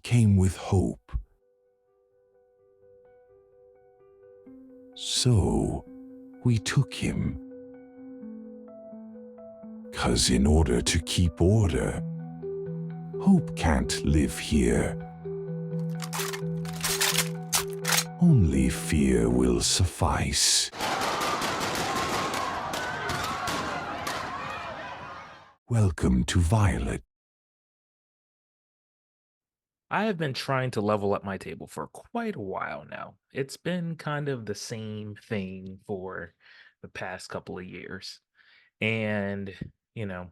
came with hope. So we took him. 'Cause in order to keep order, hope can't live here. Only fear will suffice. Welcome to Violet. I have been trying to level up my table for quite a while now. It's been kind of the same thing for the past couple of years. And, you know,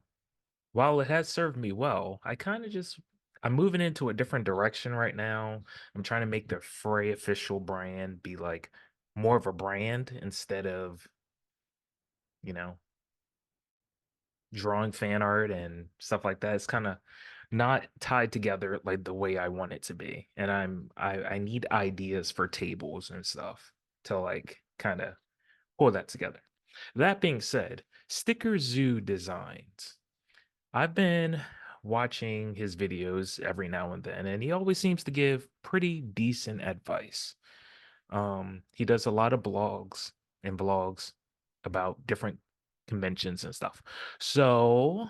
while it has served me well, I'm moving into a different direction right now. I'm trying to make the Frey official brand be like more of a brand instead of, you know, drawing fan art and stuff like that. It's kind of not tied together like the way I want it to be. And I need ideas for tables and stuff to like kind of pull that together. That being said, Sticker Zoo Designs. I've been watching his videos every now and then, and he always seems to give pretty decent advice. He does a lot of blogs and vlogs about different conventions and stuff. So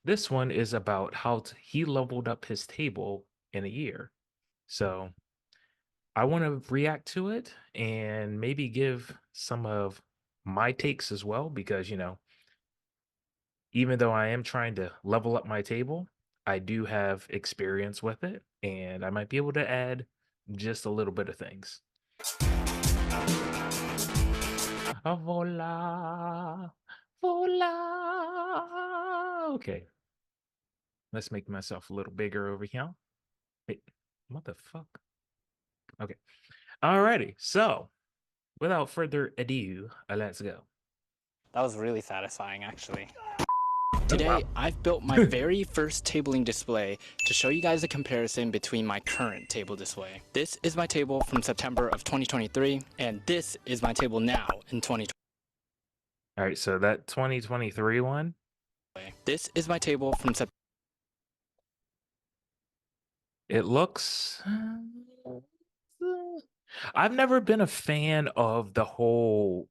this one is about how he leveled up his table in a year. So I want to react to it and maybe give some of my takes as well, because, even though I am trying to level up my table, I do have experience with it and I might be able to add just a little bit of things. Voila, voila. Okay, let's make myself a little bigger over here. Wait, what the fuck? Okay. Alrighty. So, without further ado, let's go. That was really satisfying, actually. Oh wow. Today, I've built my very first tabling display to show you guys a comparison between my current table display. This is my table from September of 2023, and this is my table now in 2020. All right. So that 2023 one, This is my table from September. it looks. I've never been a fan of the whole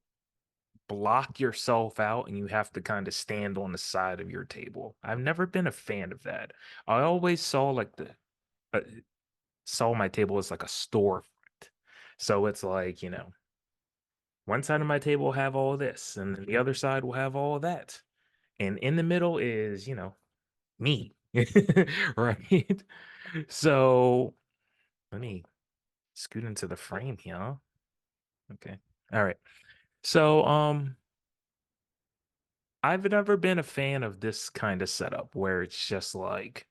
block yourself out and you have to kind of stand on the side of your table. I've never been a fan of that. I always saw like uh, saw my table as like a storefront. So it's like, one side of my table will have all this, and then the other side will have all that. And in the middle is, me. Right? So let me scoot into the frame here. Okay. All right. So I've never been a fan of this kind of setup where it's just like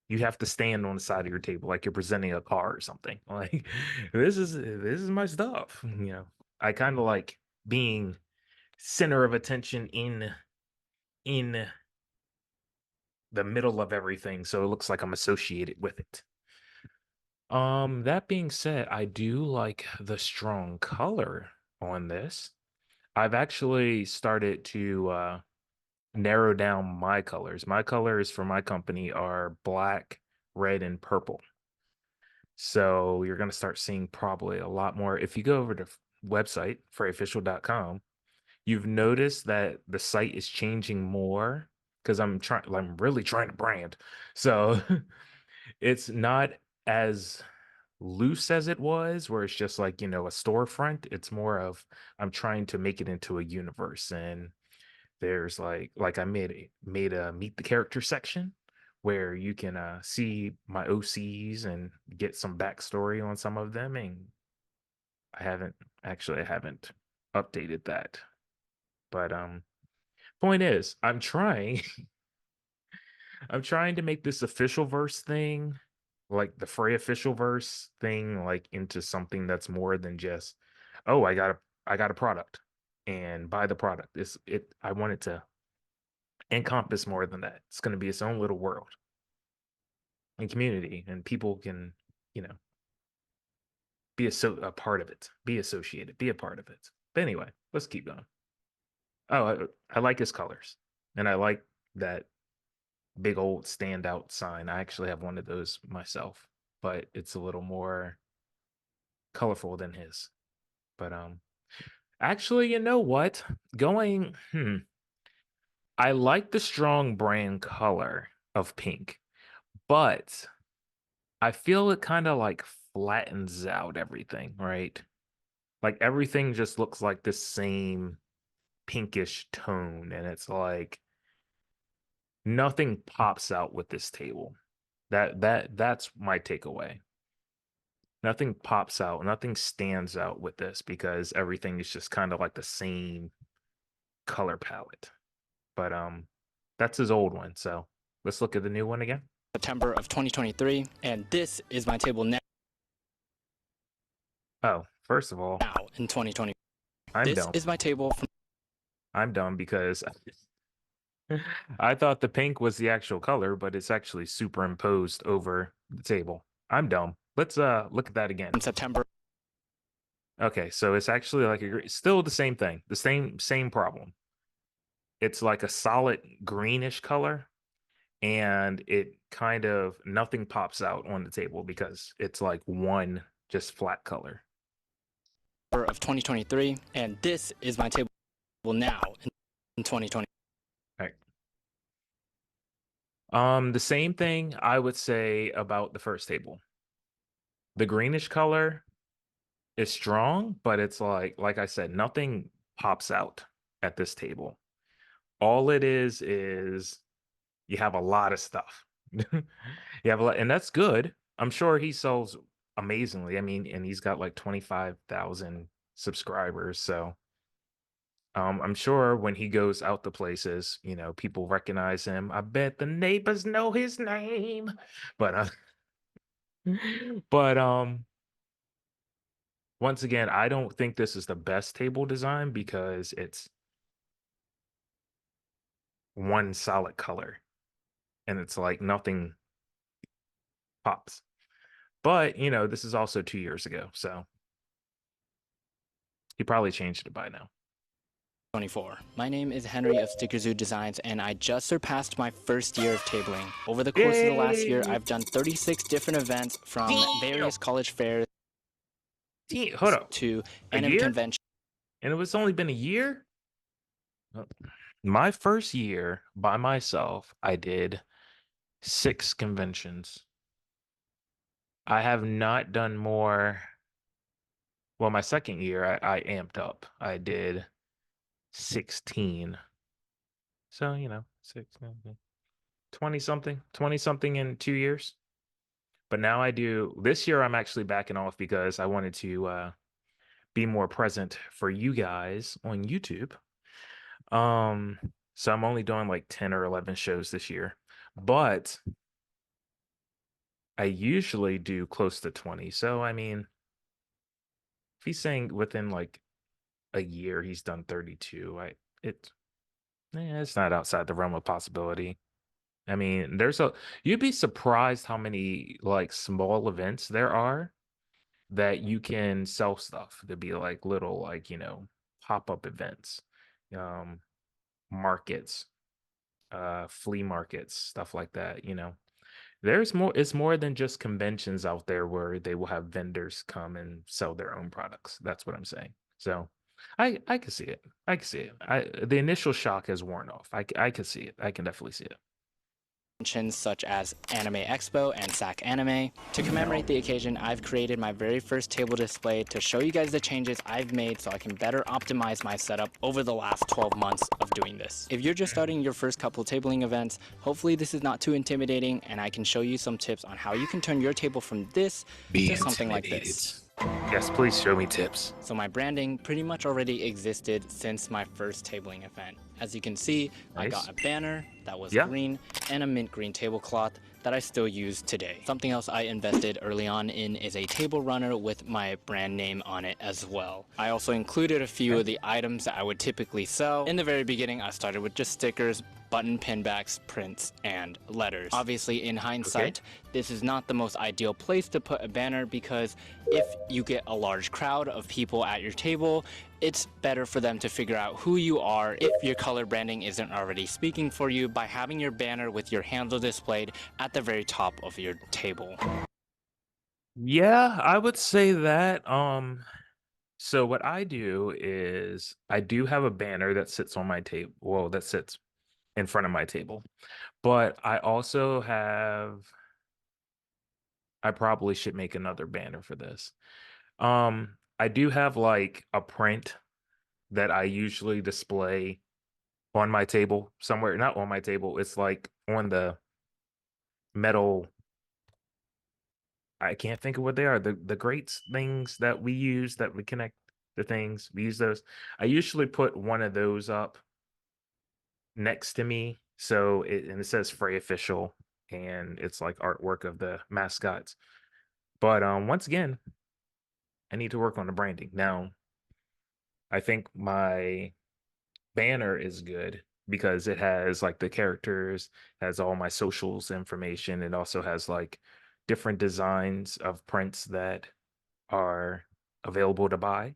you have to stand on the side of your table like you're presenting a car or something. Like this is my stuff. I kind of like being center of attention in the middle of everything, so it looks like I'm associated with it. That being said, I do like the strong color on this. I've actually started to narrow down my colors. My colors for my company are black, red, and purple. So you're going to start seeing probably a lot more. If you go over to website, freyofficial.com, you've noticed that the site is changing more because I'm really trying to brand. So it's not as loose as it was, where it's just like, a storefront. It's more of I'm trying to make it into a universe. And there's like I made a meet the character section where you can see my OCs and get some backstory on some of them. And I haven't updated that. But point is, I'm trying to make this official verse thing, like the Frey official verse thing, like into something that's more than just, oh, I got a product and buy the product. I want it to encompass more than that. It's going to be its own little world and community, and people can, you know, a part of it, be associated, be a part of it. But anyway, let's keep going. Oh, I like his colors, and I like that. big old standout sign. I actually have one of those myself, but it's a little more colorful than his. But actually, you know what? I like the strong brand color of pink, but I feel it kind of like flattens out everything, right? Like everything just looks like the same pinkish tone, and it's like nothing pops out with this table. That's my takeaway. Nothing pops out, nothing stands out with this because everything is just kind of like the same color palette. But that's his old one. So let's look at the new one again. September of 2023, and this is my table now Oh, first of all, in 2020. I'm This dumb. is my table from I'm dumb because I thought the pink was the actual color, but it's actually superimposed over the table. I'm dumb. Let's look at that again. September. Okay, so it's actually like still the same thing. The same problem. It's like a solid greenish color, and it kind of nothing pops out on the table because it's like one just flat color. Of 2023, and this is my table now in 2020. The same thing I would say about the first table. The greenish color is strong, but it's like I said, nothing pops out at this table. All it is you have a lot of stuff. You have a lot, and that's good. I'm sure he sells amazingly. I mean, and he's got like 25,000 subscribers, so I'm sure when he goes out to places, you know, people recognize him. I bet the neighbors know his name. But but once again, I don't think this is the best table design because it's one solid color and it's like nothing pops. But, you know, this is also 2 years ago, so he probably changed it by now. 24. My name is Henry of Sticker Zoo Designs, and I just surpassed my first year of tabling. Over the course of the last year, I've done 36 different events from various college fairs Hold up. to A anime year? conventions. And it was only been a year? My first year by myself, I did 6 conventions. I have not done more. Well, my second year, I amped up. I did 16. So, you know, 20 something in 2 years. But now I do, this year I'm actually backing off because I wanted to be more present for you guys on YouTube. So I'm only doing like 10 or 11 shows this year. But I usually do close to 20. So, I mean, if he's saying within like a year he's done 32, it's not outside the realm of possibility. I mean, you'd be surprised how many like small events there are that you can sell stuff to be like little, like, you know, pop-up events, markets, flea markets, stuff like that, you know. It's more than just conventions out there where they will have vendors come and sell their own products. That's what I'm saying. So I can see it. I can see it. The initial shock has worn off. I can see it. I can definitely see it. Such as Anime Expo and SAC Anime. To commemorate the occasion, I've created my very first table display to show you guys the changes I've made so I can better optimize my setup over the last 12 months of doing this. If you're just starting your first couple tabling events, hopefully this is not too intimidating and I can show you some tips on how you can turn your table from this to something like this. Yes, please show me tips. So my branding pretty much already existed since my first tabling event. As you can see, Nice. I got a banner that was Yeah. green and a mint green tablecloth that I still use today. Something else I invested early on in is a table runner with my brand name on it as well. I also included a few of the items that I would typically sell. In the very beginning, I started with just stickers, button pinbacks, prints, and letters. Obviously, in hindsight, this is not the most ideal place to put a banner because if you get a large crowd of people at your table, it's better for them to figure out who you are if your color branding isn't already speaking for you by having your banner with your handle displayed at the very top of your table. Yeah, I would say that. So what I do is I do have a banner that sits on my table. Well, that sits in front of my table. But I also have I probably should make another banner for this. I do have like a print that I usually display on my table somewhere, not on my table. It's like on the metal. I can't think of what they are. The grates things that we use that we connect the things. We use those. I usually put one of those up next to me. So it says Frey official and it's like artwork of the mascots. But once again, I need to work on the branding. Now, I think my banner is good because it has like the characters, has all my socials information. It also has like different designs of prints that are available to buy.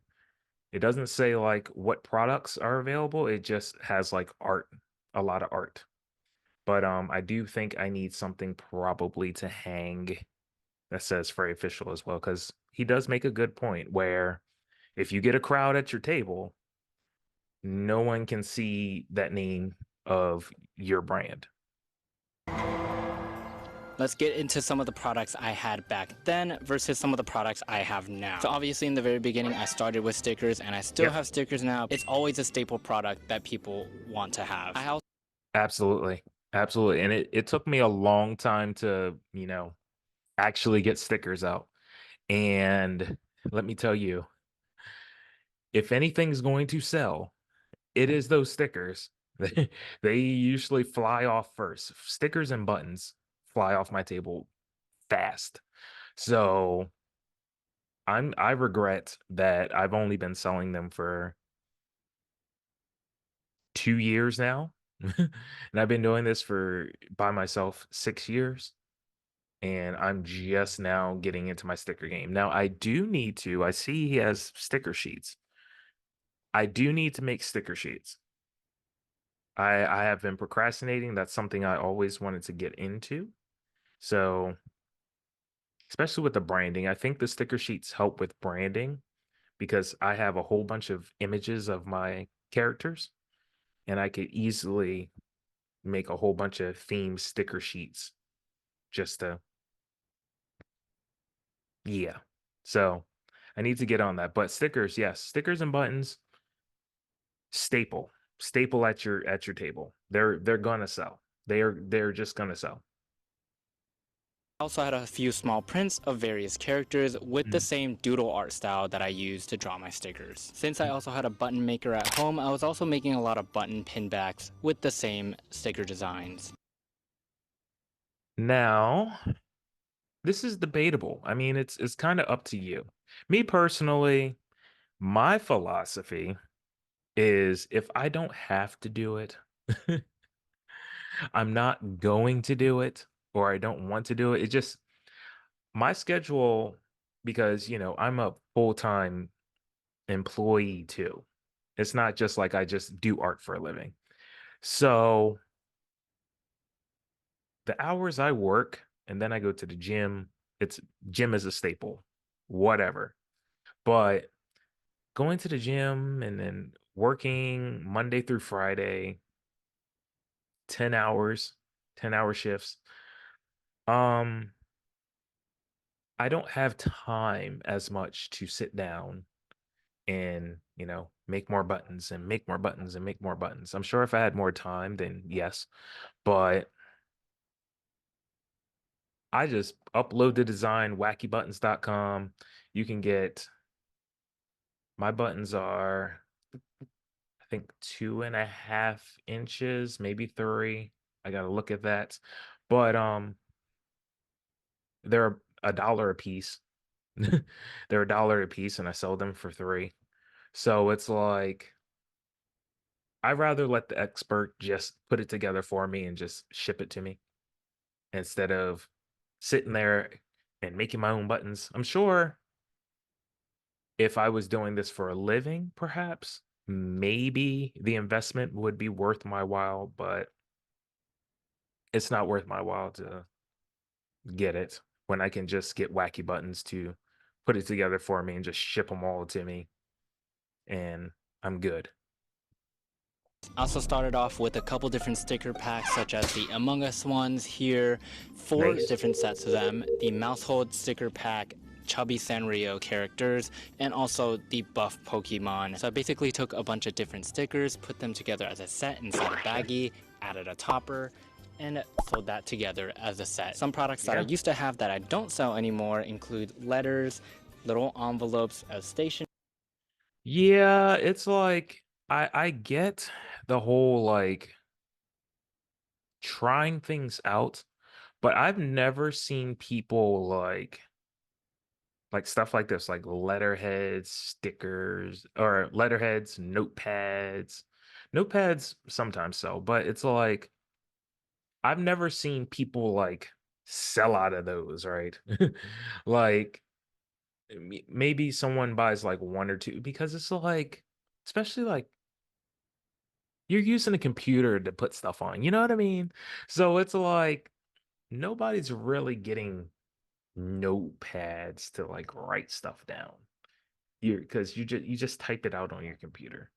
It doesn't say like what products are available. It just has like art, a lot of art. But I do think I need something probably to hang that says Frey official as well, because he does make a good point where if you get a crowd at your table, no one can see that name of your brand. Let's get into some of the products I had back then versus some of the products I have now. So obviously in the very beginning, I started with stickers and I still have stickers now. It's always a staple product that people want to have. Absolutely. Absolutely. And it took me a long time to, actually get stickers out. And let me tell you, if anything's going to sell, it is those stickers. They usually fly off first. Stickers and buttons fly off my table fast. So I regret that I've only been selling them for 2 years now. And I've been doing this for by myself 6 years. And I'm just now getting into my sticker game. Now I do need to, I see he has sticker sheets. I do need to make sticker sheets. I have been procrastinating. That's something I always wanted to get into. So, especially with the branding, I think the sticker sheets help with branding because I have a whole bunch of images of my characters and I could easily make a whole bunch of theme sticker sheets just to, yeah. So, I need to get on that. But stickers, yes, stickers and buttons, staple. Staple at your table. They're gonna sell. They're just gonna sell. I also had a few small prints of various characters with the Mm. same doodle art style that I used to draw my stickers. Since I also had a button maker at home, I was also making a lot of button pinbacks with the same sticker designs. Now, this is debatable. I mean, it's kind of up to you. Me personally, my philosophy is if I don't have to do it, I'm not going to do it, or I don't want to do it. It just my schedule, because I'm a full-time employee too. It's not just like I just do art for a living. So the hours I work and then I go to the gym, it's gym is a staple, whatever. But going to the gym and then working Monday through Friday, 10 hours, 10-hour shifts. Um, I don't have time as much to sit down and, make more buttons and make more buttons and make more buttons. I'm sure if I had more time, then yes, but I just upload the design, wackybuttons.com. You can get my buttons are, I think, 2.5 inches, maybe 3. I gotta look at that. But they're $1 a piece. They're $1 a piece, and I sell them for 3. So it's like I'd rather let the expert just put it together for me and just ship it to me instead of sitting there and making my own buttons. I'm sure if I was doing this for a living, perhaps, maybe the investment would be worth my while, but it's not worth my while to get it when I can just get wacky buttons to put it together for me and just ship them all to me, and I'm good. I also started off with a couple different sticker packs, such as the Among Us ones here, 4 Nice. different sets of them, the Mousehold sticker pack, chubby Sanrio characters, and also the buff Pokemon. So I basically took a bunch of different stickers, put them together as a set inside a baggie, added a topper, and sold that together as a set. Some products that I used to have that I don't sell anymore include letters, little envelopes as station. Yeah, it's like I get the whole like trying things out, but I've never seen people like stuff like this, like letterheads, stickers, or letterheads, notepads. Notepads sometimes so, but it's like I've never seen people like sell out of those, right? Like maybe someone buys like one or two because it's like, especially like you're using a computer to put stuff on, you know what I mean? So it's like nobody's really getting notepads to like write stuff down. You because you just type it out on your computer.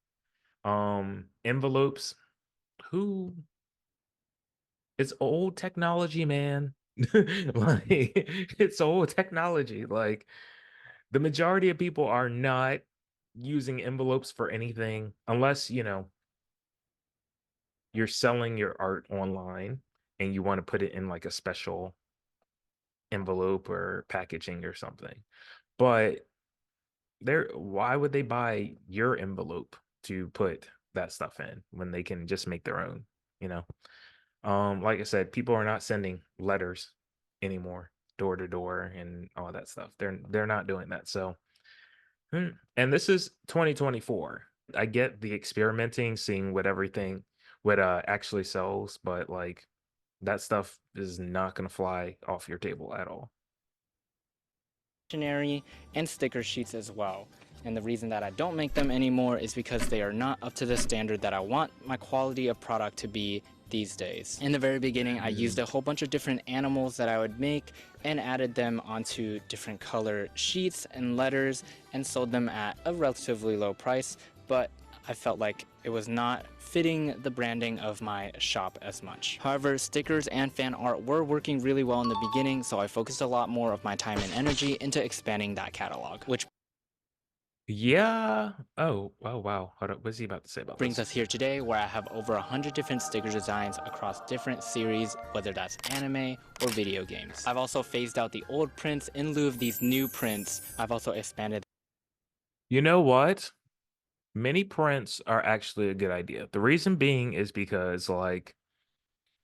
Envelopes, who it's old technology, man. Like it's old technology. Like the majority of people are not using envelopes for anything unless, you're selling your art online and you want to put it in like a special envelope or packaging or something. But why would they buy your envelope to put that stuff in when they can just make their own, you know? Like I said, people are not sending letters anymore, door to door and all that stuff. They're not doing that. So, and this is 2024. I get the experimenting, seeing what actually sells, but like that stuff is not going to fly off your table at all. Stationery and sticker sheets as well. And the reason that I don't make them anymore is because they are not up to the standard that I want my quality of product to be these days. In the very beginning, I used a whole bunch of different animals that I would make and added them onto different color sheets and letters and sold them at a relatively low price, but I felt like it was not fitting the branding of my shop as much. However, stickers and fan art were working really well in the beginning, so I focused a lot more of my time and energy into expanding that catalog, which Yeah. Oh, wow. Hold up. What's he about to say about brings this? us here today, where I have over 100 different sticker designs across different series, whether that's anime or video games. I've also phased out the old prints in lieu of these new prints. I've also expanded. You know what? Mini prints are actually a good idea. The reason being is because, like,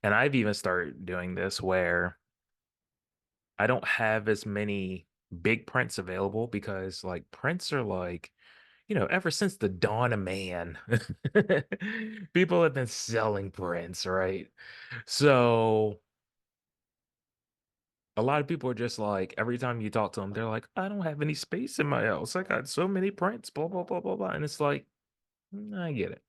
and I've even started doing this where I don't have as many big prints available because, like, prints are like, ever since the dawn of man, people have been selling prints, right? So a lot of people are just like, every time you talk to them, they're like, I don't have any space in my house. I got so many prints, blah, blah, blah, blah, blah. And it's like, I get it.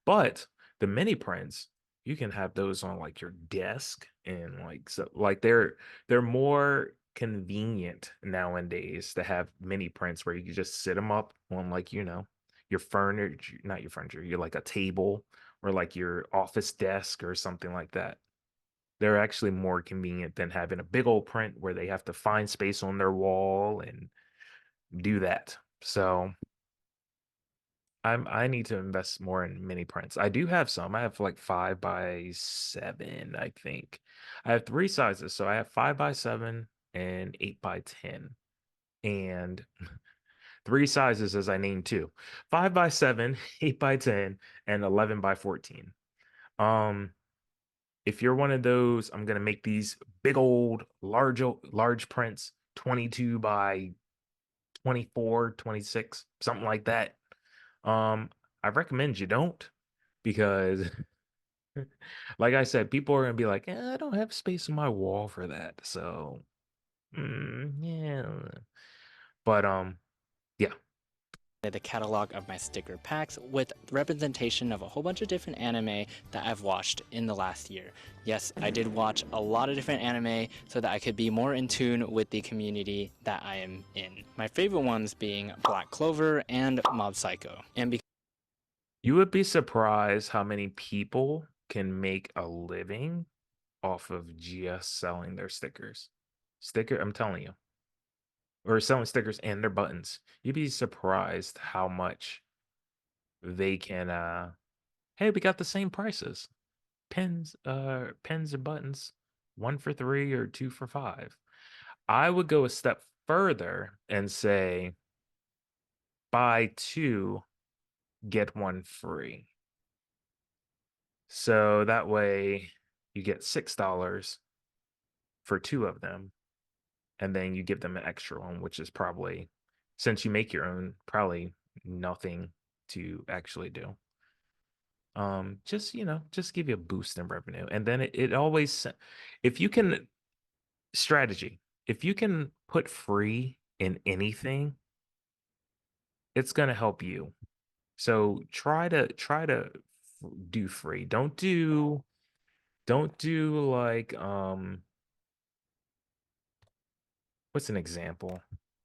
But the mini prints, you can have those on like your desk and like so like they're more convenient nowadays to have mini prints where you can just sit them up on like, your furniture, not your furniture, you're like a table or like your office desk or something like that. They're actually more convenient than having a big old print where they have to find space on their wall and do that. So I need to invest more in mini prints. I do have some. I have like 5x7, I think. I have three sizes. So I have 5x7 and 8x10. And three sizes as I named two. 5x7, 8x10, and 11x14. Um, if you're one of those, I'm gonna make these big old large prints, 22 by 24, 26, something like that. Um, I recommend you don't, because like I said, people are gonna be like, I don't have space on my wall for that. So yeah. But yeah. the catalog of my sticker packs with representation of a whole bunch of different anime that I've watched in the last year. Yes, I did watch a lot of different anime so that I could be more in tune with the community that I am in. My favorite ones being Black Clover and Mob Psycho. And You would be surprised how many people can make a living off of just selling their stickers. I'm telling you. Or selling stickers and their buttons. You'd be surprised how much they can hey, we got the same prices. Pens and buttons, 1 for 3 or 2 for 5. I would go a step further and say buy 2, get 1 free. So that way you get $6 for 2 of them, and then you give them an extra one, which is probably, since you make your own, probably nothing to actually do. Just just give you a boost in revenue. And then it always, if you can, strategy, if you can put free in anything, it's going to help you. So try to do free. Don't do like what's an example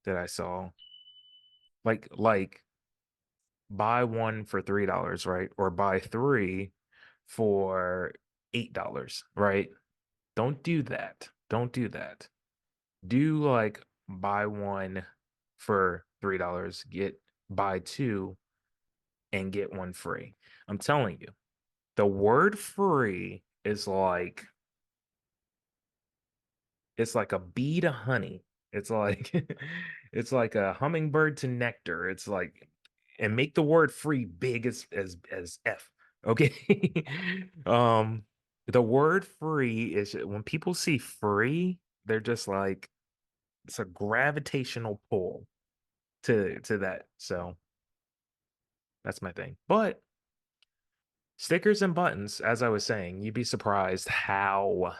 that I saw? Like buy 1 for $3, right? Or buy 3 for $8, right? Don't do that. Don't do that. Do like buy 1 for $3, buy 2 and get 1 free. I'm telling you, the word free is like, it's like a bee to honey. It's like it's like a hummingbird to nectar. It's like, and make the word free big as F. Okay. The word free is, when people see free, they're just like, it's a gravitational pull to that. So that's my thing. But stickers and buttons, as I was saying, you'd be surprised how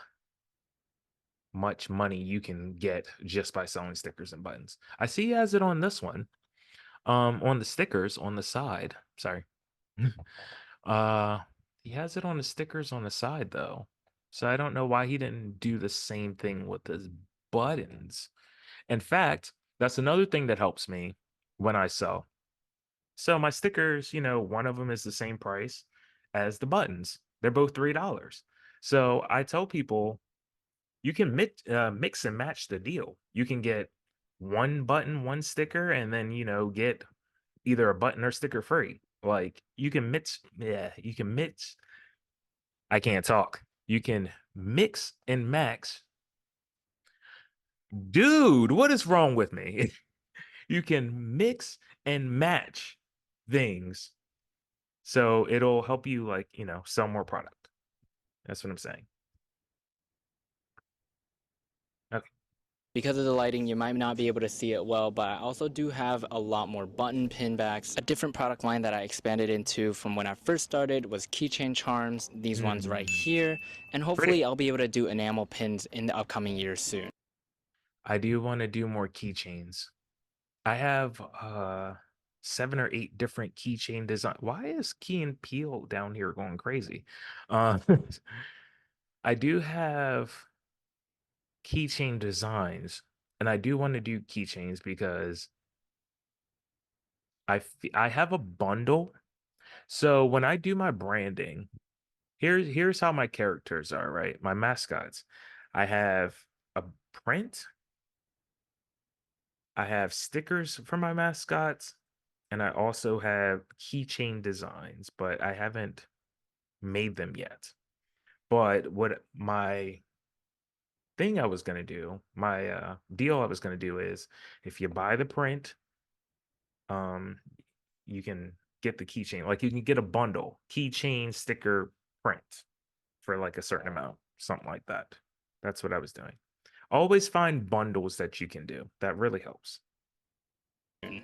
much money you can get just by selling stickers and buttons. I see he has it on this one. On the stickers on the side. Sorry. uh he has it on the stickers on the side though. So I don't know why he didn't do the same thing with his buttons. In fact, that's another thing that helps me when I sell. So my stickers, one of them is the same price as the buttons. They're both $3. So I tell people, you can mix and match the deal. You can get 1 button, 1 sticker, and then get either a button or sticker free. Like, you can mix. Yeah, you can mix. I can't talk. You can mix and match. Dude, what is wrong with me? You can mix and match things, so it'll help you, like, sell more product. That's what I'm saying. Okay. because of the lighting, you might not be able to see it well, but I also do have a lot more button pin backs. A different product line that I expanded into from when I first started was keychain charms, these ones right here, and hopefully Pretty. I'll be able to do enamel pins in the upcoming years soon. I do want to do more keychains. I have 7 or 8 different keychain design. Why is Key and Peele down here going crazy? Uh I do have keychain designs, and I do want to do keychains because I have a bundle. So when I do my branding, here's how my characters are, right? My mascots. I have a print, I have stickers for my mascots, and I also have keychain designs, but I haven't made them yet. But what my thing I was going to do, my deal I was going to do is, if you buy the print, um you can get the keychain. Like, you can get a bundle, keychain, sticker, print, for like a certain amount, something like that. That's what I was doing. Always find bundles that you can do. That really helps.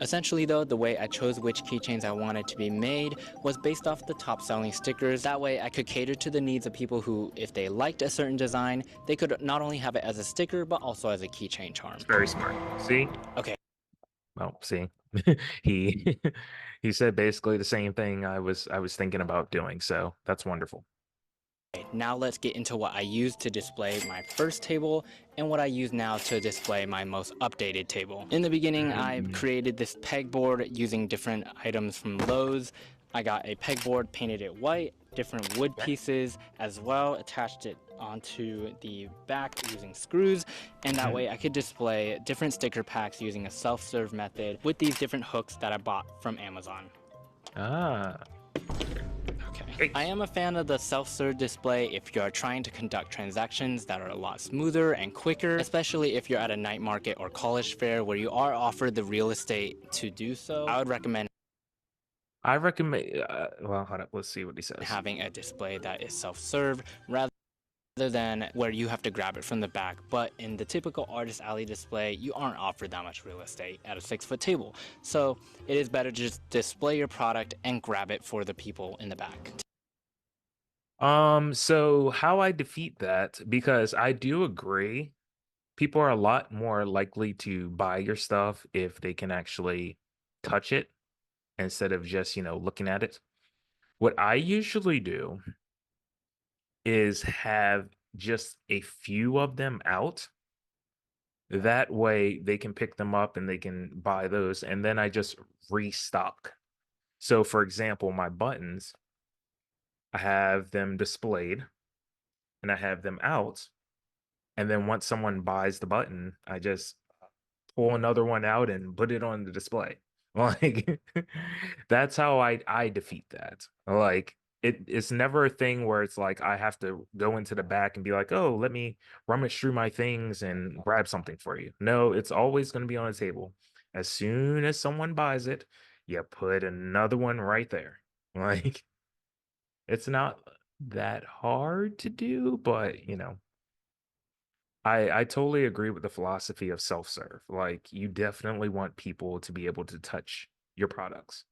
Essentially though, the way I chose which keychains I wanted to be made was based off the top selling stickers. That way I could cater to the needs of people who, if they liked a certain design, they could not only have it as a sticker, but also as a keychain charm. It's very smart. See? Okay. Well, see, he he said basically the same thing I was thinking about doing. So that's wonderful. Now let's get into what I used to display my first table and what I use now to display my most updated table. In the beginning, I created this pegboard using different items from Lowe's. I got a pegboard, painted it white, different wood pieces as well, attached it onto the back using screws, and that way I could display different sticker packs using a self-serve method with these different hooks that I bought from Amazon. Ah. Okay. I am a fan of the self-serve display if you are trying to conduct transactions that are a lot smoother and quicker, especially if you're at a night market or college fair where you are offered the real estate to do so. I recommend well, hold up, let's see what he says. Having a display that is self-serve rather than where you have to grab it from the back. But in the typical artist alley display, you aren't offered that much real estate at a 6-foot table. So it is better to just display your product and grab it for the people in the back. So how I defeat that, because I do agree, people are a lot more likely to buy your stuff if they can actually touch it instead of just, looking at it. What I usually do is have just a few of them out. That way they can pick them up and they can buy those, and then I just restock. So for example, my buttons, I have them displayed and I have them out. And then once someone buys the button, I just pull another one out and put it on the display. Like that's how I defeat that. Like it's never a thing where it's like I have to go into the back and be like, oh, let me rummage through my things and grab something for you. No, it's always going to be on the table. As soon as someone buys it, you put another one right there. Like it's not that hard to do, but I totally agree with the philosophy of self-serve. Like you definitely want people to be able to touch your products.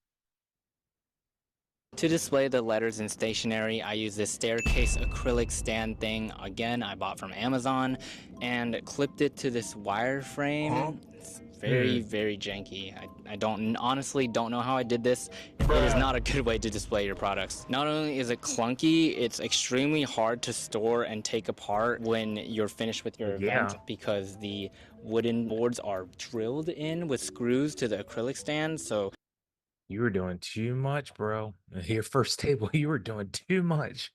To display the letters in stationery, I use this staircase acrylic stand thing. Again, I bought from Amazon and clipped it to this wire frame. It's very, very janky. I honestly don't know how I did this. It is not a good way to display your products. Not only is it clunky, it's extremely hard to store and take apart when you're finished with your event because the wooden boards are drilled in with screws to the acrylic stand. So You were doing too much, bro. Your first table, you were doing too much.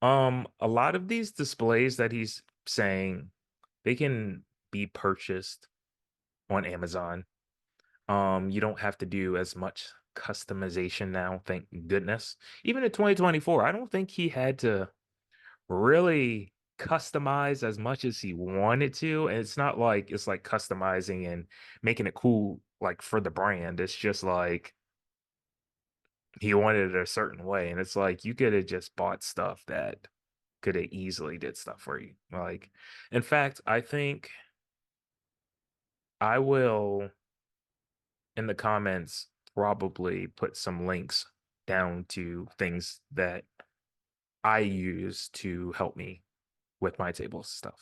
A lot of these displays that he's saying, they can be purchased on Amazon. You don't have to do as much customization now, thank goodness. Even in 2024, I don't think he had to really customize as much as he wanted to. And it's not like it's like customizing and making it cool like for the brand. It's just like he wanted it a certain way. And it's like you could have just bought stuff that could have easily did stuff for you. Like, in fact, I think I will in the comments probably put some links down to things that I use to help me with my table stuff.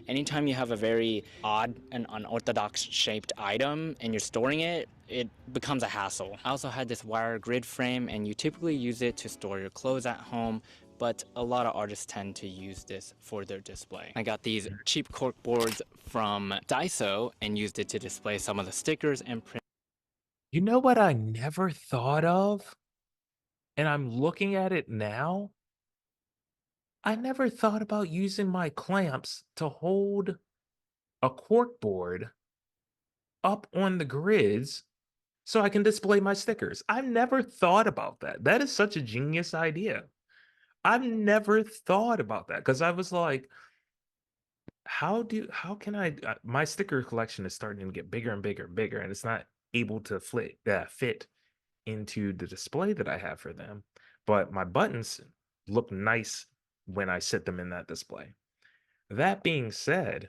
anytime you have a very odd and unorthodox shaped item and you're storing it, it becomes a hassle. I also had this wire grid frame, and you typically use it to store your clothes at home, but a lot of artists tend to use this for their display. I got these cheap cork boards from Daiso and used it to display some of the stickers and print. You know what I never thought of? And I'm looking at it now. I never thought about using my clamps to hold a cork board up on the grids so I can display my stickers. I've never thought about that. That is such a genius idea. I've never thought about that because I was like, how can I my sticker collection is starting to get bigger and bigger and bigger, and it's not able to fit into the display that I have for them. But my buttons look nice when I sit them in that display. That being said,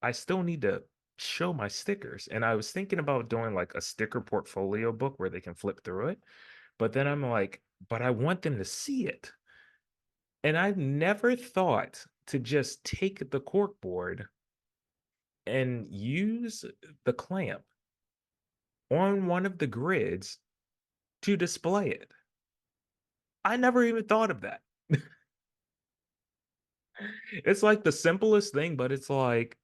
I still need to show my stickers. And I was thinking about doing like a sticker portfolio book where they can flip through it. But then I'm like, but I want them to see it. And I never thought to just take the cork board and use the clamp on one of the grids to display it. I never even thought of that. It's like the simplest thing, but it's like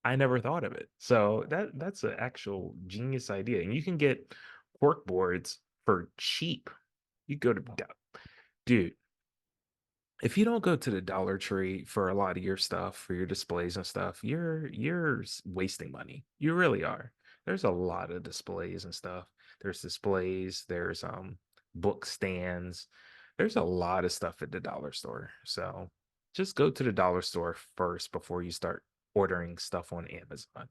I never thought of it. So that's an actual genius idea. And you can get cork boards for cheap. You go to dude, if you don't go to the Dollar Tree for a lot of your stuff, for your displays and stuff, you're wasting money. You really are. There's a lot of displays and stuff. There's displays, there's book stands. There's a lot of stuff at the dollar store. So just go to the dollar store first before you start ordering stuff on Amazon.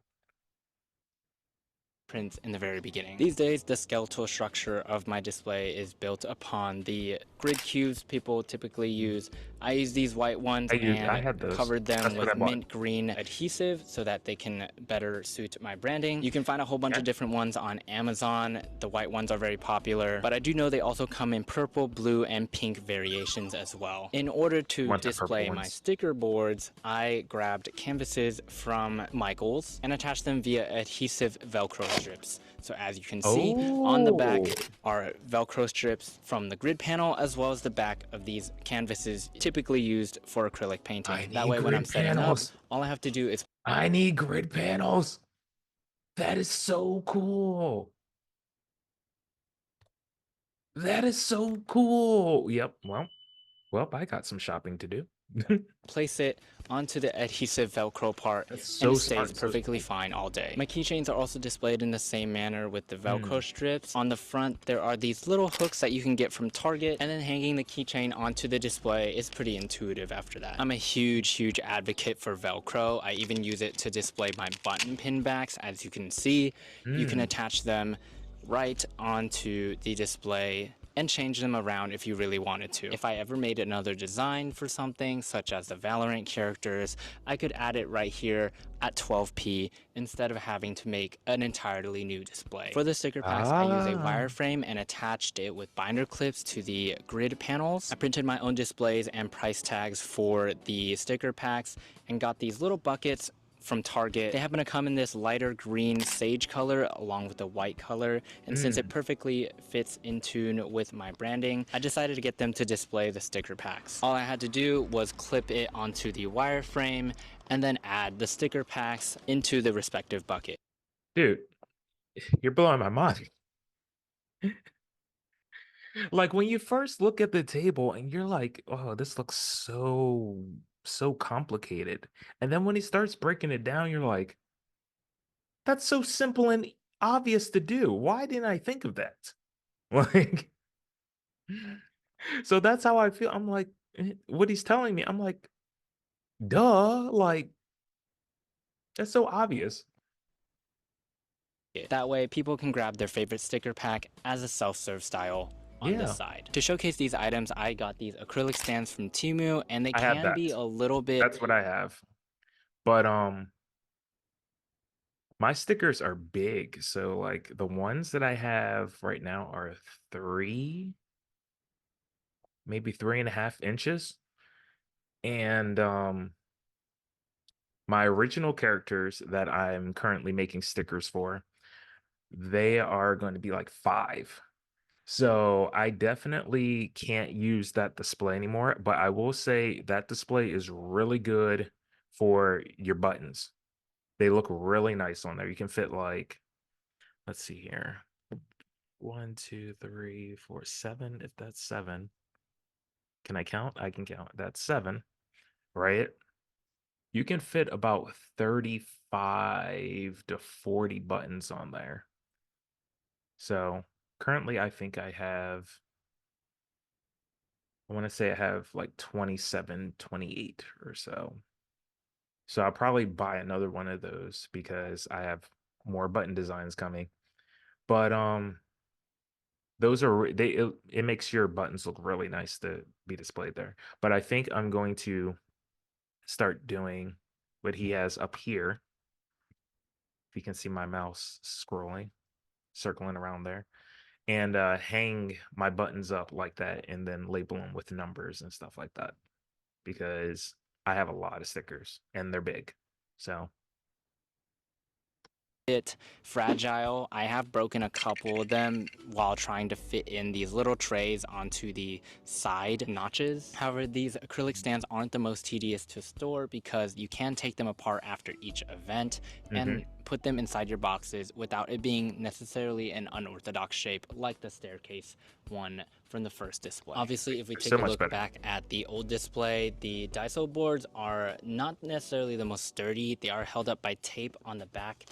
Prints in the very beginning. These days, the skeletal structure of my display is built upon the grid cubes people typically use. I use these white ones I and had those. covered them That's what I with bought. mint green adhesive so that they can better suit my branding. You can find a whole bunch Okay. of different ones on Amazon. The white ones are very popular, but I do know they also come in purple, blue, and pink variations as well. In order to Want the purple display my ones. sticker boards, I grabbed canvases from Michael's and attached them via adhesive Velcro strips. So as you can see, on the back Oh. are Velcro strips from the grid panel, as well as the back of these canvases typically used for acrylic painting. I That need way when I'm grid setting panels. up, all I have to do is I need grid panels. That is so cool. That is so cool. Yep. Well, I got some shopping to do. place it onto the adhesive Velcro part, That's and so it stays smart, so perfectly smart. fine all day. My keychains are also displayed in the same manner with the Velcro strips. On the front, there are these little hooks that you can get from Target, and then hanging the keychain onto the display is pretty intuitive after that. I'm a huge advocate for Velcro. I even use it to display my button pin backs. As you can see, you can attach them right onto the display and change them around if you really wanted to. If I ever made another design for something, such as the Valorant characters, I could add it right here at 12p instead of having to make an entirely new display. For the sticker packs, I use a wireframe and attached it with binder clips to the grid panels. I printed my own displays and price tags for the sticker packs and got these little buckets from Target. They happen to come in this lighter green sage color along with the white color, and since it perfectly fits in tune with my branding, I decided to get them to display the sticker packs. All I had to do was clip it onto the wireframe and then add the sticker packs into the respective bucket. Dude, you're blowing my mind. Like when you first look at the table and you're like, oh, this looks so complicated. And then when he starts breaking it down, you're like, that's so simple and obvious to do. Why didn't I think of that? Like, so that's how I feel. I'm like, what he's telling me, I'm like, duh, like, that's so obvious. That way, people can grab their favorite sticker pack as a self-serve style on Yeah. this side. To showcase these items, I got these acrylic stands from Temu, and they I have can be that. a little bit That's what I have. But my stickers are big. So like the ones that I have right now are 3, maybe 3.5 inches. And my original characters that I'm currently making stickers for, they are going to be like 5. So I definitely can't use that display anymore, but I will say that display is really good for your buttons. They look really nice on there. You can fit like, let's see here. 1, 2, 3, 4, 7. If that's 7. Can I count? I can count. That's 7, right? You can fit about 35 to 40 buttons on there. So currently I think I want to say I have like 27, 28 or so. So I'll probably buy another one of those because I have more button designs coming. But those are it makes your buttons look really nice to be displayed there. But I think I'm going to start doing what he has up here if you can see my mouse scrolling, circling around there, and hang my buttons up like that and then label them with numbers and stuff like that because I have a lot of stickers and they're big. So bit fragile. I have broken a couple of them while trying to fit in these little trays onto the side notches. However, these acrylic stands aren't the most tedious to store because you can take them apart after each event and put them inside your boxes without it being necessarily an unorthodox shape like the staircase one from the first display. Obviously, if we take So a much look better. back at the old display, the Daiso boards are not necessarily the most sturdy. They are held up by tape on the back.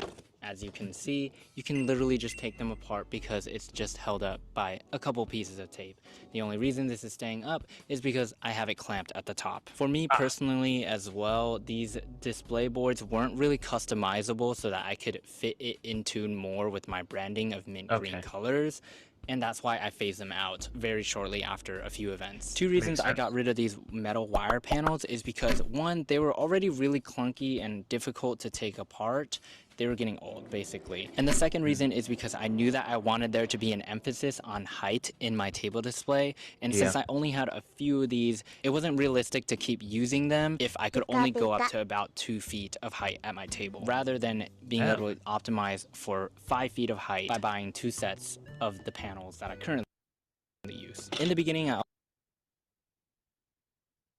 As you can see, you can literally just take them apart because it's just held up by a couple pieces of tape. The only reason this is staying up is because I have it clamped at the top. For me personally as well, these display boards weren't really customizable so that I could fit it in tune more with my branding of mint green colors. And that's why I phased them out very shortly after a few events. Two reasons I got rid of these metal wire panels is because one, they were already really clunky and difficult to take apart. They were getting old, basically. And the second reason is because I knew that I wanted there to be an emphasis on height in my table display. And since I only had a few of these, it wasn't realistic to keep using them if I could only go up to about 2 feet of height at my table, rather than being able to optimize for 5 feet of height by buying 2 sets of the panels that I currently use. In the beginning,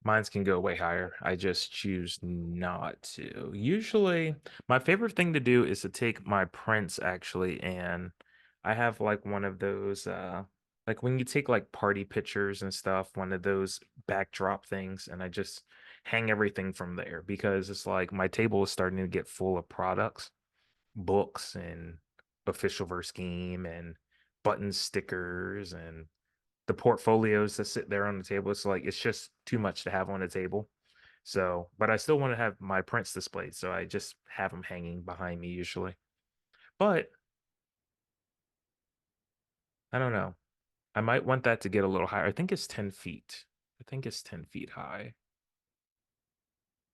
Mines can go way higher. I just choose not to. Usually, my favorite thing to do is to take my prints actually, and I have like one of those like when you take like party pictures and stuff, one of those backdrop things, and I just hang everything from there because it's like my table is starting to get full of products, books and official verse game and button stickers and the portfolios that sit there on the table. It's like it's just too much to have on the table. So, but I still want to have my prints displayed, so I just have them hanging behind me usually. But I don't know. I might want that to get a little higher. I think it's 10 feet. I think it's 10 feet high.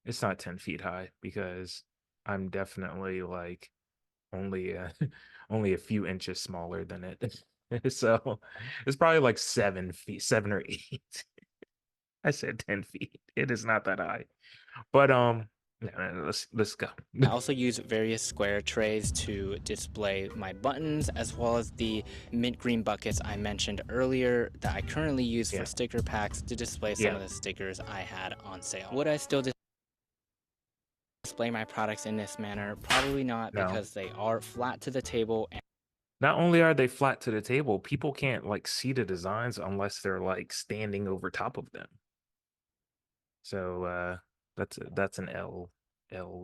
It's not 10 feet high because I'm definitely like only only a few inches smaller than it. So it's probably like 7 feet, 7 or 8. I said 10 feet. It is not that high. But no, let's go. I also use various square trays to display my buttons, as well as the mint green buckets I mentioned earlier that I currently use for sticker packs to display some of the stickers I had on sale. Would I still display my products in this manner? Probably not, because they are flat to the table. And not only are they flat to the table, people can't like see the designs unless they're like standing over top of them. So that's an L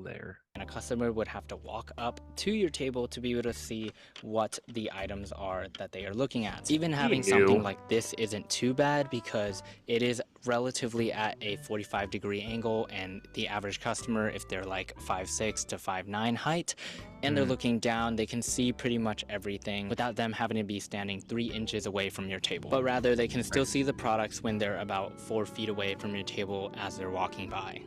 there. And a customer would have to walk up to your table to be able to see what the items are that they are looking at. Even having something like this isn't too bad because it is relatively at a 45-degree angle, and the average customer, if they're like 5'6" to 5'9" height and they're looking down, they can see pretty much everything without them having to be standing 3 inches away from your table. But rather, they can still see the products when they're about 4 feet away from your table as they're walking by.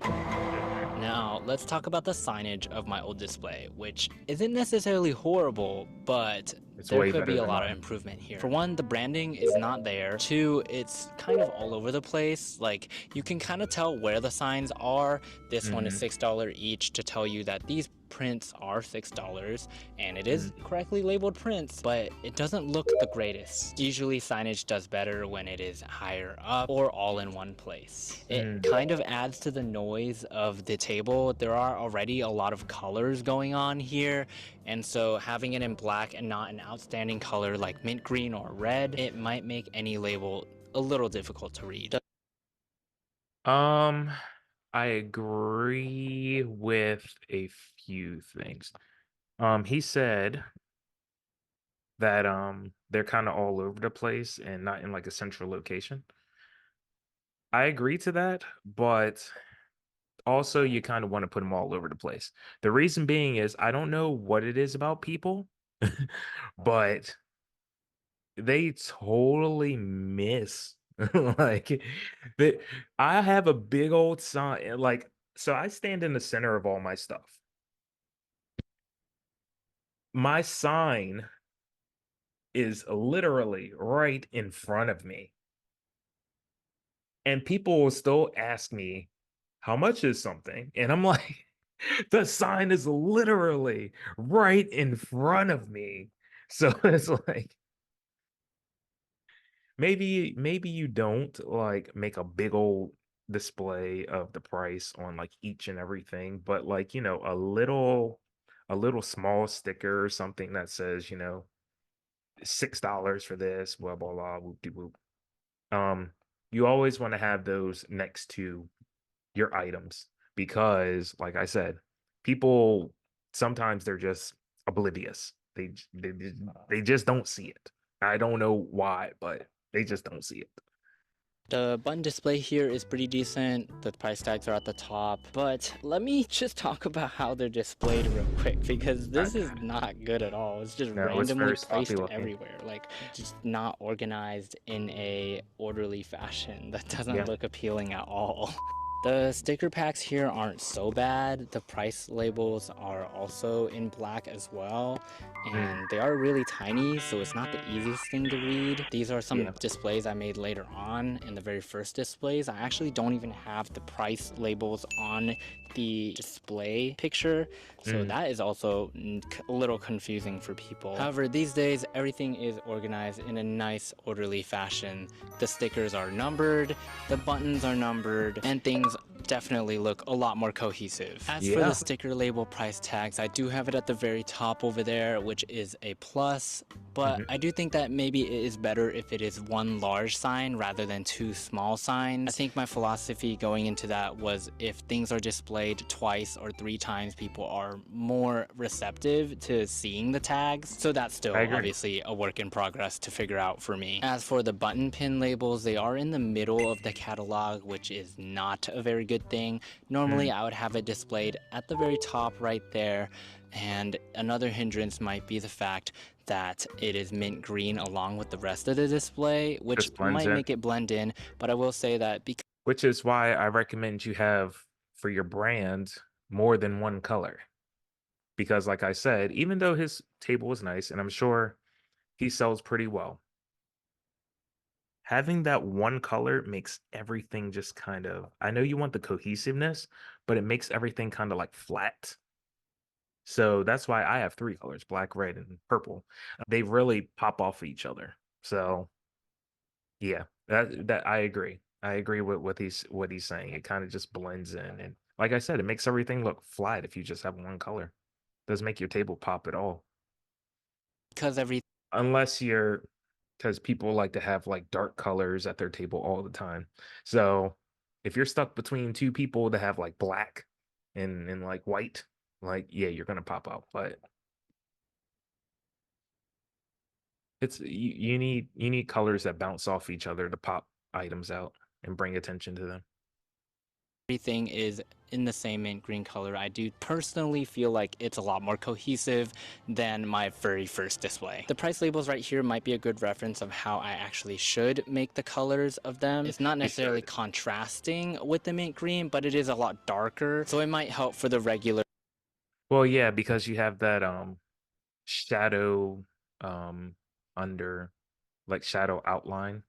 Now, let's talk about the signage of my old display, which isn't necessarily horrible, but there could be a lot of improvement here. For one, the branding is not there. Two, it's kind of all over the place. Like, you can kind of tell where the signs are. This one is $6 each to tell you that these prints are $6, and it is correctly labeled prints, but it doesn't look the greatest. Usually signage does better when it is higher up or all in one place. It kind of adds to the noise of the table. There are already a lot of colors going on here, and so having it in black and not an outstanding color like mint green or red, it might make any label a little difficult to read. I agree with a few things. He said that they're kind of all over the place and not in like a central location. I agree to that, but also you kind of want to put them all over the place. The reason being is I don't know what it is about people, but they totally miss like that. I have a big old sign, like, so I stand in the center of all my stuff. my sign is literally right in front of me. And people will still ask me, how much is something? And I'm like, the sign is literally right in front of me. So it's like, maybe you don't like make a big old display of the price on like each and everything, but like, a little small sticker or something that says, $6 for this, blah blah blah, whoop de whoop. You always want to have those next to your items because, like I said, people sometimes they're just oblivious. They just don't see it. I don't know why, but they just don't see it. The button display here is pretty decent. The price tags are at the top, but let me just talk about how they're displayed real quick because this is not good at all. It's just No, it's randomly very sloppy placed looking. everywhere, like just not organized in a orderly fashion. That doesn't Yeah. look appealing at all. The sticker packs here aren't so bad. The price labels are also in black as well, and they are really tiny, so it's not the easiest thing to read. These are some Yeah. displays I made later on. In the very first displays, I actually don't even have the price labels on the display picture, so that is also a little confusing for people. However, these days everything is organized in a nice orderly fashion. The stickers are numbered, the buttons are numbered, and things definitely look a lot more cohesive. As for Yeah. the sticker label price tags, I do have it at the very top over there, which is a plus, but I do think that maybe it is better if it is one large sign rather than two small signs. I think my philosophy going into that was if things are displayed twice or three times, people are more receptive to seeing the tags. So that's still I agree. obviously a work in progress to figure out for me. As for the button pin labels, they are in the middle of the catalog, which is not a very good thing. Normally I would have it displayed at the very top right there, and another hindrance might be the fact that it is mint green along with the rest of the display, which Just blends might in. make it blend in, but I will say that because Which is why I recommend you have for your brand more than one color. Because like I said, even though his table is nice and I'm sure he sells pretty well, having that one color makes everything just kind of, I know you want the cohesiveness, but it makes everything kind of like flat. So that's why I have three colors, black, red, and purple. They really pop off each other. So yeah, that I agree. I agree with what he's saying. It kind of just blends in. And like I said, it makes everything look flat if you just have one color. Doesn't make your table pop at all. every Unless you're because people like to have like dark colors at their table all the time. So if you're stuck between two people that have like black and like white, like yeah, you're gonna pop out. But you need colors that bounce off each other to pop items out and bring attention to them. everything is in the same mint green color. I do personally feel like it's a lot more cohesive than my very first display. The price labels right here might be a good reference of how I actually should make the colors of them. It's not necessarily contrasting with the mint green, but it is a lot darker, so it might help for the regular. Well, yeah, because you have that shadow under like shadow outline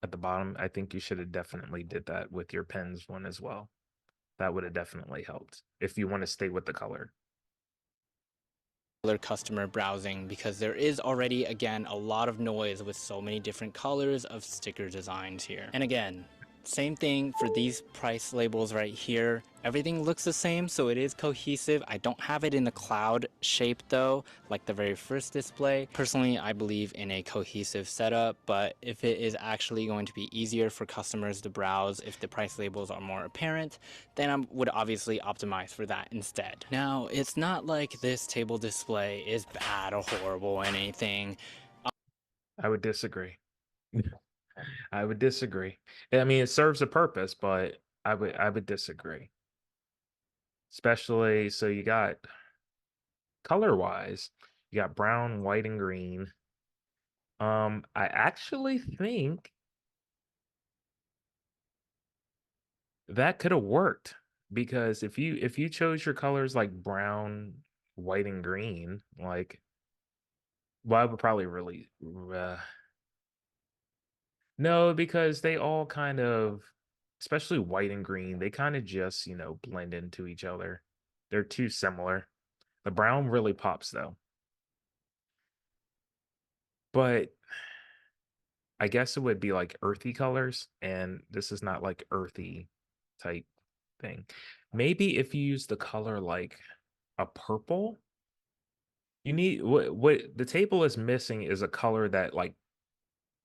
at the bottom. I think you should have definitely did that with your pens one as well. That would have definitely helped if you want to stay with the color. Customer browsing, because there is already, again, a lot of noise with so many different colors of sticker designs here. And again, same thing for these price labels right here. Everything looks the same, so it is cohesive. I don't have it in the cloud shape though, like the very first display. Personally, I believe in a cohesive setup, but if it is actually going to be easier for customers to browse, if the price labels are more apparent, then I would obviously optimize for that instead. Now, it's not like this table display is bad or horrible or anything. I would disagree. I would disagree. I mean, it serves a purpose, but I would disagree. Especially so you got color wise, you got brown, white, and green. I actually think that could have worked because if you chose your colors like brown, white, and green, like Well, I would probably really no, because they all kind of, especially white and green, they kind of just, blend into each other. They're too similar. The brown really pops though. But I guess it would be like earthy colors, and this is not like earthy type thing. Maybe if you use the color like a purple, you need what the table is missing is a color that like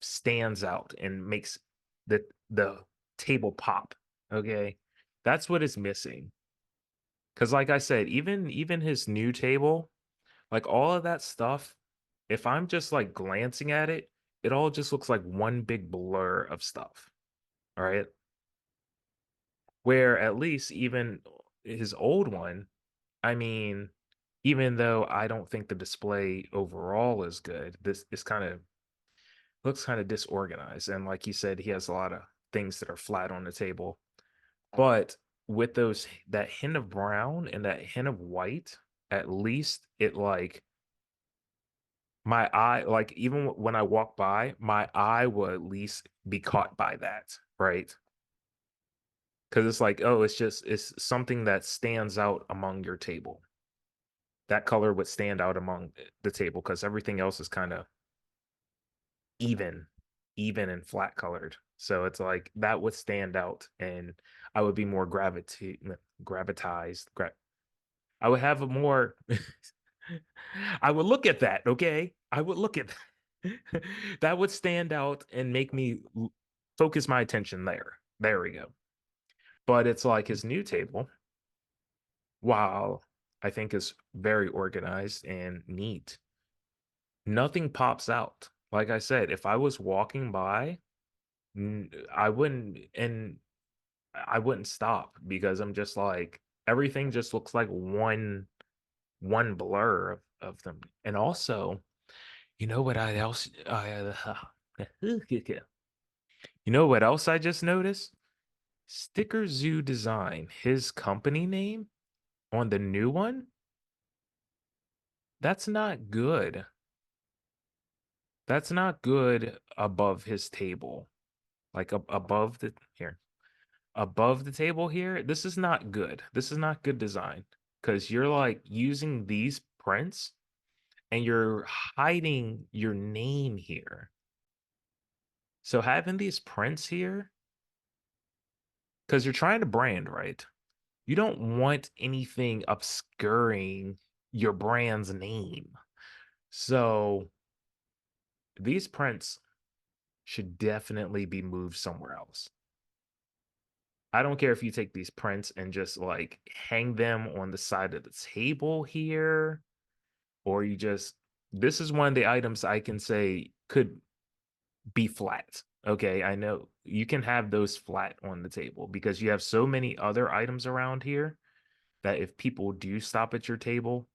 stands out and makes the table pop. Okay. That's what is missing. Cause like I said, even his new table, like all of that stuff, if I'm just like glancing at it, it all just looks like one big blur of stuff. All right. Where at least even his old one, I mean, even though I don't think the display overall is good, this is kind of looks kind of disorganized. And like you said, he has a lot of things that are flat on the table. But with those that hint of brown and that hint of white, at least it like my eye, like even when I walk by, my eye will at least be caught by that, right? Because it's like, oh, it's something that stands out among your table. That color would stand out among the table because everything else is kind of even, even and flat colored. So it's like that would stand out, and I would be more gravitized. I would have a more. I would look at that. Okay, I would look at that. That would stand out and make me focus my attention there. There we go. But it's like his new table, while I think is very organized and neat, nothing pops out. Like I said, if I was walking by, I wouldn't stop because I'm just like everything just looks like one blur of them. And also, you know what I else I you know what else I just noticed? Sticker Zoo Design, his company name on the new one, that's not good. That's not good above his table. Like above the here. Above the table here, this is not good. This is not good design because you're like using these prints and you're hiding your name here. So having these prints here, because you're trying to brand, right? You don't want anything obscuring your brand's name. So these prints should definitely be moved somewhere else. I don't care if you take these prints and just like hang them on the side of the table here, or you just, this is one of the items I can say could be flat. Okay, I know you can have those flat on the table because you have so many other items around here that if people do stop at your table,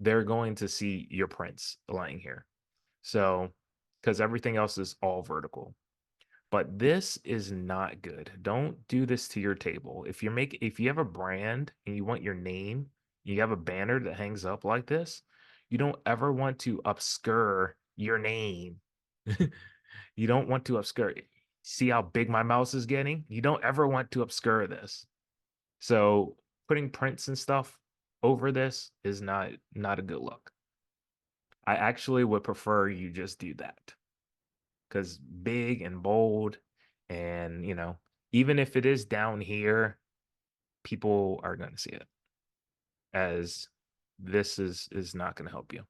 they're going to see your prints lying here. So, because everything else is all vertical. But this is not good. Don't do this to your table. If you have a brand and you want your name, you have a banner that hangs up like this, you don't ever want to obscure your name. You don't want to obscure it. See how big my mouse is getting? You don't ever want to obscure this. So putting prints and stuff over this is not a good look. I actually would prefer you just do that because big and bold, and even if it is down here, people are going to see it, as this is not going to help you.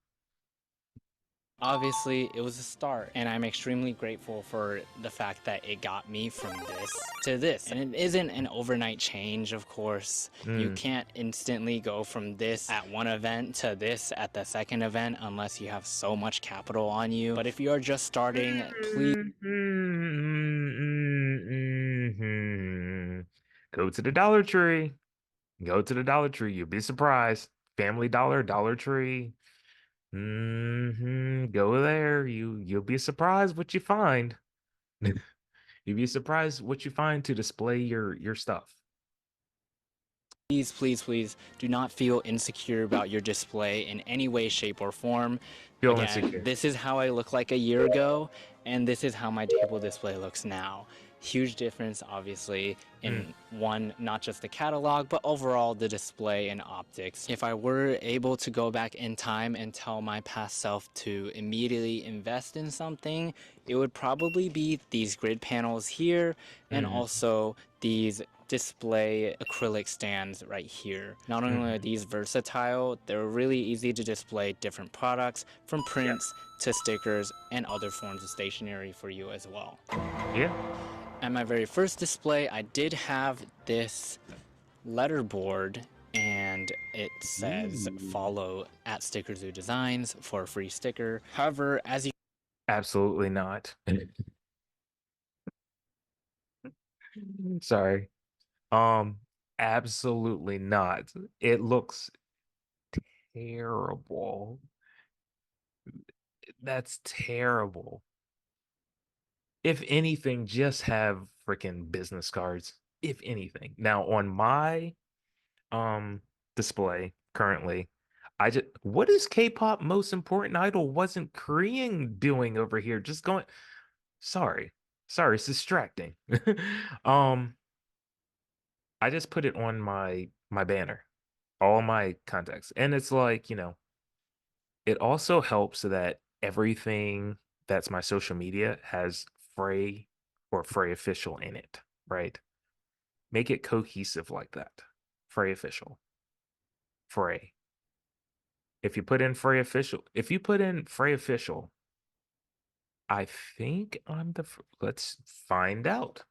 Obviously, it was a start, and I'm extremely grateful for the fact that it got me from this to this. And it isn't an overnight change, of course. You can't instantly go from this at one event to this at the second event unless you have so much capital on you. But if you're just starting, please Go to the Dollar Tree. Go to the Dollar Tree. You'll be surprised. Family Dollar, Dollar Tree. Go there. You'll be surprised what you find. You'll be surprised what you find to display your stuff. Please, please, please do not feel insecure about your display in any way, shape, or form. Feel Again, insecure. this is how I look like a year ago, and this is how my table display looks now. Huge difference, obviously, in one, not just the catalog, but overall the display and optics. If I were able to go back in time and tell my past self to immediately invest in something, it would probably be these grid panels here and also these display acrylic stands right here. Not only are these versatile, they're really easy to display different products, from prints to stickers and other forms of stationery for you as well. Yeah. At my very first display, I did have this letterboard, and it says follow at Stickerzoo Designs for a free sticker. However, as you Absolutely not. Sorry. Absolutely not. It looks terrible. That's terrible. If anything, just have freaking business cards. If anything. Now on my display currently, what is K-pop most important idol wasn't Korean doing over here? Just going sorry. Sorry, it's distracting. um I just put it on my banner, all my contacts. And it's like, it also helps that everything that's my social media has Frey or Frey official in it, right? Make it cohesive like that. Frey official. Frey. If you put in Frey official, I think let's find out.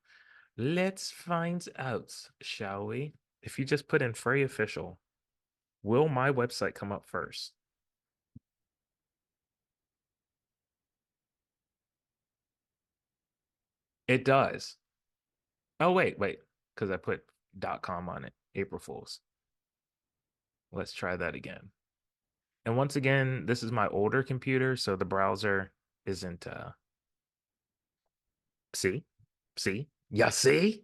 Let's find out, shall we? If you just put in Frey official, will my website come up first? It does. Oh, wait, because I put .com on it. April Fools. Let's try that again. And once again, this is my older computer, so the browser isn't see? See? Ya see?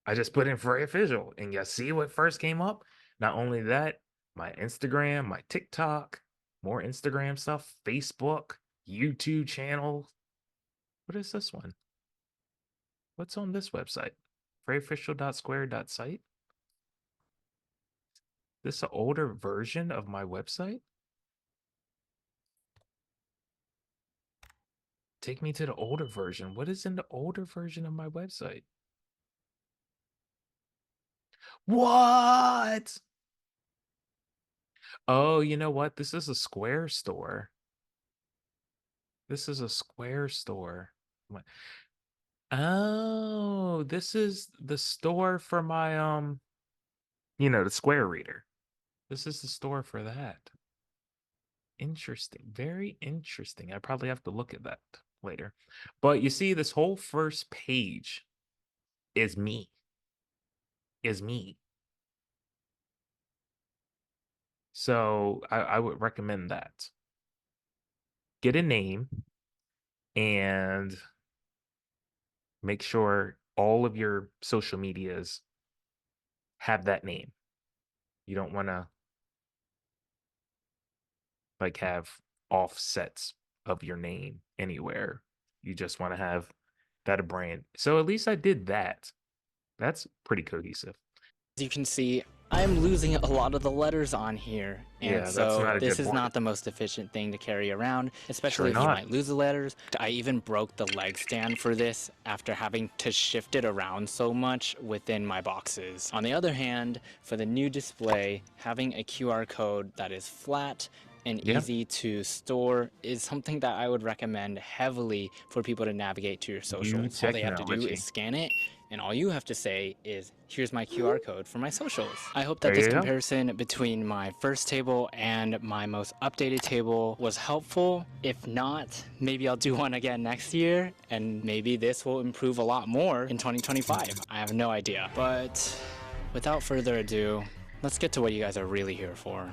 I just put in Frey official, and you see what first came up? Not only that, my Instagram, my TikTok, more Instagram stuff, Facebook, YouTube channel. What is this one? What's on this website? freyofficial.square.site? This an older version of my website? Take me to the older version. What is in the older version of my website? What? Oh, you know what? This is a Square store. This is a Square store. Oh, this is the store for my the Square reader. This is the store for that. Interesting. Very interesting. I probably have to look at that later. But you see, this whole first page is me. Is me. So I would recommend that. Get a name and make sure all of your social medias have that name. You don't want to like have offsets of your name anywhere. You just want to have that a brand. So at least I did that. That's pretty cohesive. As you can see, I'm losing a lot of the letters on here, and Yeah, that's so not a this good is board. not the most efficient thing to carry around, especially Sure if you not. might lose the letters. I even broke the leg stand for this after having to shift it around so much within my boxes. On the other hand, for the new display, having a QR code that is flat and Yeah. easy to store is something that I would recommend heavily for people to navigate to your socials. All they have to do technology. is scan it, and all you have to say is, here's my QR code for my socials. I hope that There this you go. comparison between my first table and my most updated table was helpful. If not, maybe I'll do one again next year, and maybe this will improve a lot more in 2025. I have no idea. But without further ado, let's get to what you guys are really here for.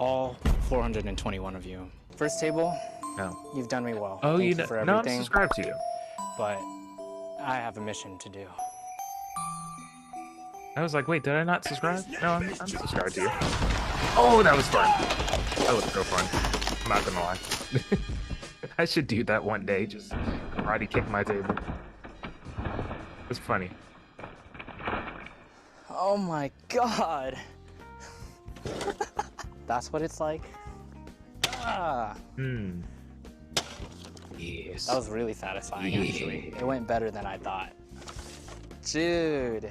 All 421 of you. First table, No. you've done me well. Oh, Thank you for everything. no, I'm subscribed to you. But I have a mission to do. I was like, wait, did I not subscribe? No, I'm subscribed to you. Oh, that was fun. That was so fun. I'm not gonna lie. I should do that one day. Just karate kick my table. It's funny. Oh my god. That's what it's like? Ah. Hmm. Yes. That was really satisfying, actually. It went better than I thought. Dude.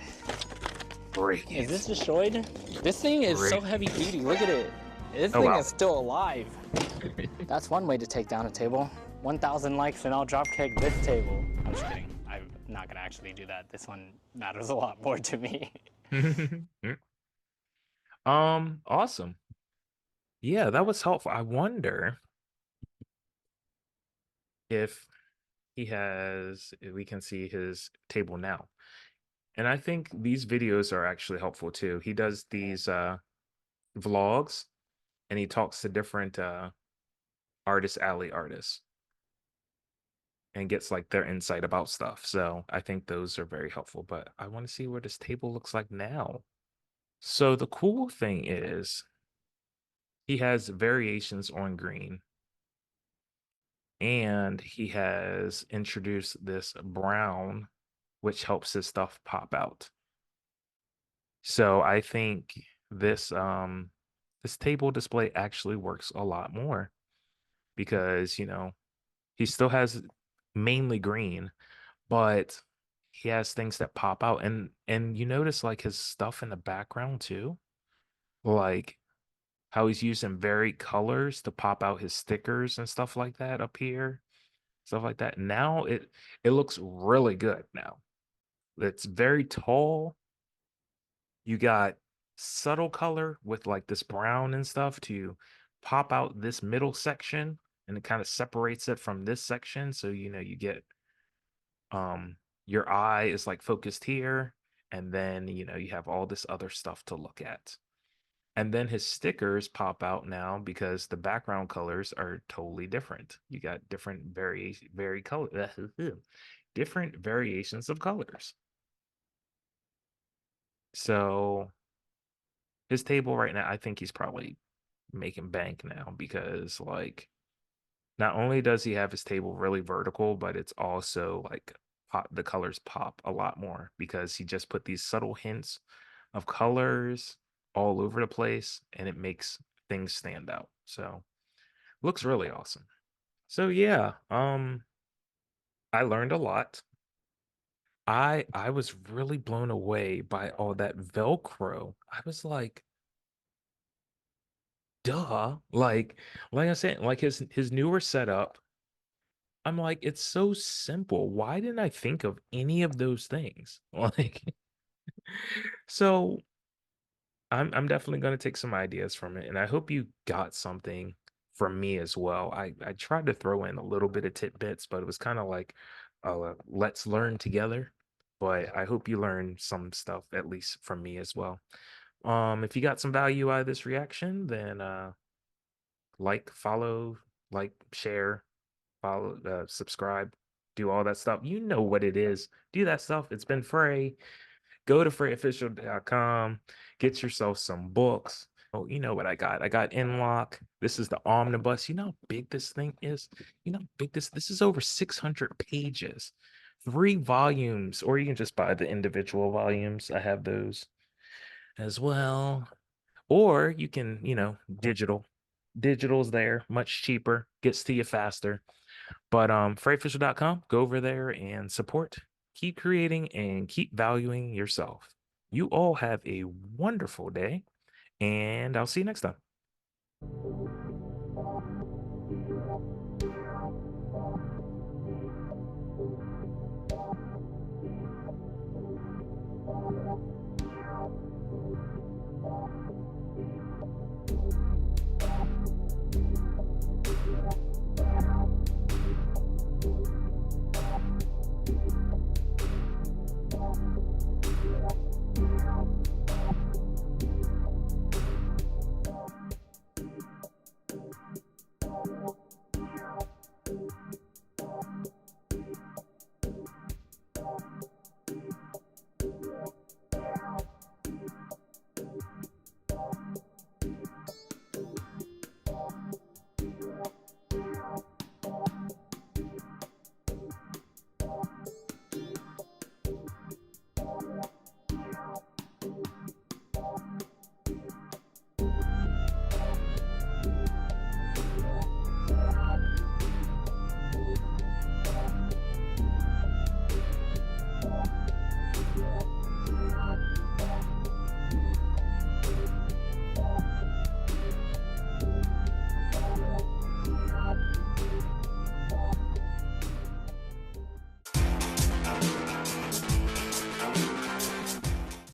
Break it. Is this destroyed? This thing is so heavy duty. Look at it. This thing is still alive. That's one way to take down a table. 1,000 likes and I'll drop kick this table. I'm just kidding. I'm not gonna actually do that. This one matters a lot more to me. Awesome. Yeah, that was helpful. I wonder if we can see his table now. And I think these videos are actually helpful too. He does these vlogs and he talks to different artist alley artists and gets like their insight about stuff. So I think those are very helpful. But I want to see what this table looks like now. So the cool thing is he has variations on green. And he has introduced this brown, which helps his stuff pop out. So I think this table display actually works a lot more because, you know, he still has mainly green, but he has things that pop out. And you notice like his stuff in the background too, like how he's using varied colors to pop out his stickers and stuff like that up here, stuff like that. Now it looks really good now. It's very tall. You got subtle color with like this brown and stuff to pop out this middle section, and it kind of separates it from this section. So you know you get your eye is like focused here, and then you know you have all this other stuff to look at. And then his stickers pop out now because the background colors are totally different. You got different different variations of colors. So his table right now, I think he's probably making bank now because like not only does he have his table really vertical, but it's also like the colors pop a lot more because he just put these subtle hints of colors all over the place and it makes things stand out. So looks really awesome. So yeah, I learned a lot. I was really blown away by all that Velcro. I was like, duh. Like I said, like his newer setup, I'm like, it's so simple. Why didn't I think of any of those things? Like, so I'm definitely going to take some ideas from it, and I hope you got something from me as well. I tried to throw in a little bit of tidbits, but it was kind of like, let's learn together. But I hope you learned some stuff at least from me as well. If you got some value out of this reaction, then like, follow, like, share, follow, subscribe, do all that stuff. You know what it is. Do that stuff. It's been free. Go to freeofficial.com, get yourself some books. Oh, you know what I got? I got Inlock. This is the omnibus. You know how big this thing is? You know how big this is over 600 pages. 3 volumes, or you can just buy the individual volumes. I have those as well. Or you can, you know, digital. Digital's there, much cheaper, gets to you faster. But freeofficial.com, go over there and support. Keep creating and keep valuing yourself. You all have a wonderful day, and I'll see you next time.